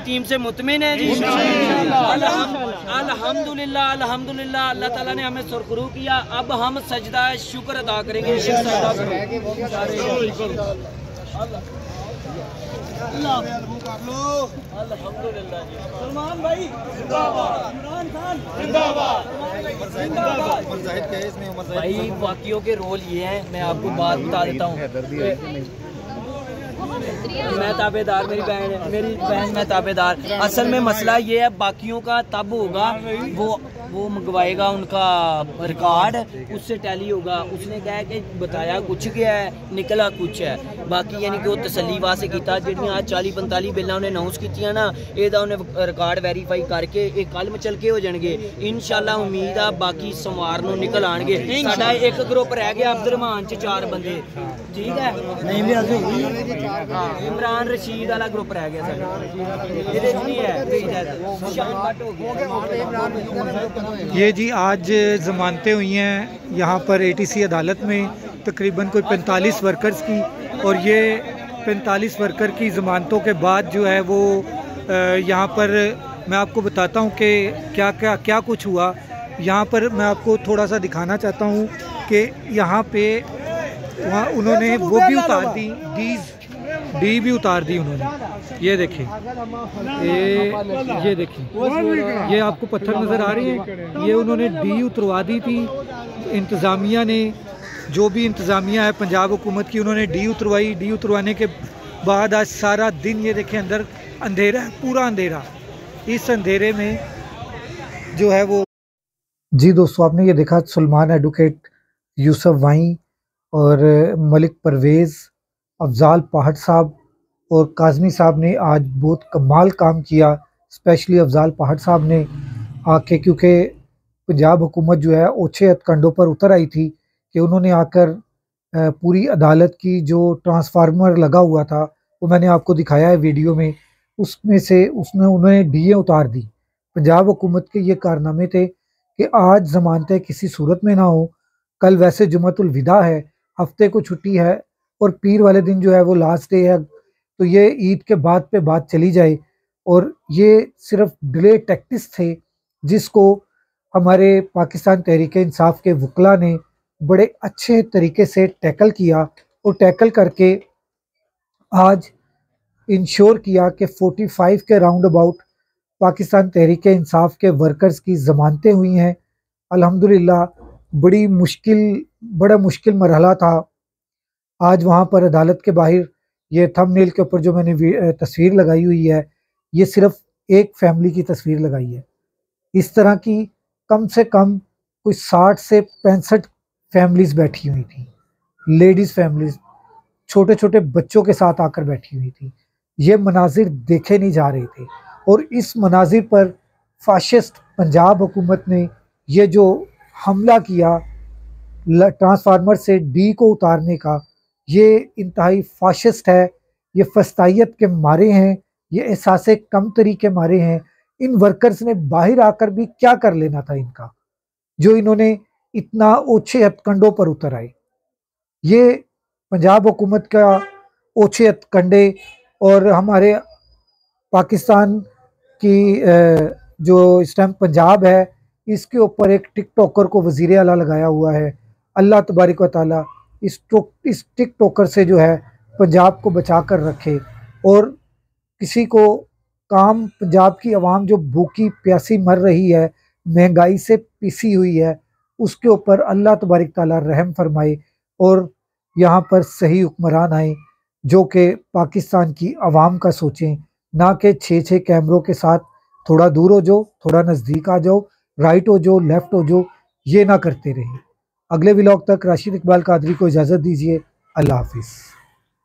Team से मुतमिन है जी। अल्हम्दुलिल्लाह अल्हम्दुलिल्लाह, अल्लाह ताला ने हमें सुरखरू किया। अब हम सजदा शुक्र अदा करेंगे। सलमान भाई जिंदाबाद, इमरान खान जिंदाबाद। भाई वाकियों के रोल ये हैं, मैं आपको बात बता देता हूँ। मैं ताबेदार, मेरी बहन मैं ताबेदार। असल में मसला ये है, बाकियों का तब होगा वो मंगवाएगा उनका रिकॉर्ड, उससे टैली होगा। उसने कहा कि बताया कुछ गया है, निकला कुछ है। बाकी यानी कि वो तसली वास्ते किया जिहड़ियां आज 40-45 बिल्लां उन्हें अनाउंस कीतियां ना, एदा उन्हें रिकॉर्ड वेरीफाई करके एक कल चल के हो जाएंगे इंशाल्लाह। उम्मीद आ बाकी सोमवार नूं निकल आएंगे। साडा एक ग्रुप रह गया अब्दुरहमान च 4 बंदे, ठीक है। इमरान रशीद वाला ग्रुप रह गया साडा, इहदे च नहीं है। ये जी आज जमानतें हुई हैं यहाँ पर एटीसी अदालत में, तकरीबन कोई 45 वर्कर्स की। और ये 45 वर्कर की ज़मानतों के बाद जो है वो यहाँ पर मैं आपको बताता हूँ कि क्या कुछ हुआ। यहाँ पर मैं आपको थोड़ा सा दिखाना चाहता हूँ कि यहाँ पे वहाँ उन्होंने वो भी उतार दी, डी भी उतार दी उन्होंने। ये देखें, ये देखें, ये आपको पत्थर नज़र आ रही है, ये उन्होंने डी उतरवा दी थी। इंतज़ामिया ने, जो भी इंतज़ामिया है पंजाब हुकूमत की, उन्होंने डी उतरवाई। डी उतरवाने के बाद आज सारा दिन ये देखें अंदर अंधेरा है, पूरा अंधेरा। इस अंधेरे में जो है वो जी दोस्तों, आपने ये देखा सलमान एडवोकेट, यूसुफ वाई और मलिक परवेज़, अफजाल पहाड़ साहब और काज़मी साहब ने आज बहुत कमाल काम किया। स्पेशली अफजाल पहाड़ साहब ने आके, क्योंकि पंजाब हुकूमत जो है ओछे हथकंडों पर उतर आई थी कि उन्होंने आकर पूरी अदालत की जो ट्रांसफार्मर लगा हुआ था, वो मैंने आपको दिखाया है वीडियो में, उसमें से उन्होंने डीए उतार दी। पंजाब हुकूमत के ये कारनामे थे कि आज ज़मानतें किसी सूरत में ना हो। कल वैसे जुमतुल विदा है, हफ्ते को छुट्टी है और पीर वाले दिन जो है वो लास्ट डे है, तो ये ईद के बाद पे बात चली जाए। और ये सिर्फ डिले टैक्टिक्स थे जिसको हमारे पाकिस्तान तहरीक इंसाफ के वकला ने बड़े अच्छे तरीके से टैकल किया और टैकल करके आज इंश्योर किया कि 45 के राउंड अबाउट पाकिस्तान तहरीक इंसाफ के वर्कर्स की ज़मानतें हुई हैं। अल्हम्दुलिल्लाह बड़ा मुश्किल मरहला था। आज वहाँ पर अदालत के बाहर ये थंबनेल के ऊपर जो मैंने तस्वीर लगाई हुई है, ये सिर्फ एक फैमिली की तस्वीर लगाई है। इस तरह की कम से कम कोई 60 से 65 फैमिलीज़ बैठी हुई थी, लेडीज़ फैमिलीज़, छोटे छोटे बच्चों के साथ आकर बैठी हुई थी। ये मनाजिर देखे नहीं जा रहे थे और इस मनाजिर पर फाशिस्ट पंजाब हुकूमत ने ये जो हमला किया ट्रांसफार्मर से डी को उतारने का, ये इंतहाई फाशिस्ट है। ये फस्तायत के मारे हैं, ये एहसासे कम तरीके मारे हैं। इन वर्कर्स ने बाहर आकर भी क्या कर लेना था इनका, जो इन्होंने इतना ओछे हथकंडों पर उतर आए। ये पंजाब हुकूमत का ओछे हथकंडे और हमारे पाकिस्तान की जो इस टाइम पंजाब है, इसके ऊपर एक टिकटॉकर को वज़ीर आला लगाया हुआ है। अल्लाह तबारक व तआला इस टिकटॉकर से जो है पंजाब को बचा कर रखे और किसी को काम, पंजाब की आवाम जो भूखी प्यासी मर रही है, महंगाई से पिसी हुई है, उसके ऊपर अल्लाह तबारक तआला रहम फरमाए और यहाँ पर सही हुक्मरान आए जो कि पाकिस्तान की आवाम का सोचें, ना कि 6-6 कैमरों के साथ थोड़ा दूर हो जाओ, थोड़ा नज़दीक आ जाओ, राइट हो जाओ, लेफ़्ट हो जाओ, ये ना करते रहें। अगले व्लॉग तक राशिद इकबाल कादरी को इजाज़त दीजिए। अल्लाह हाफिज़।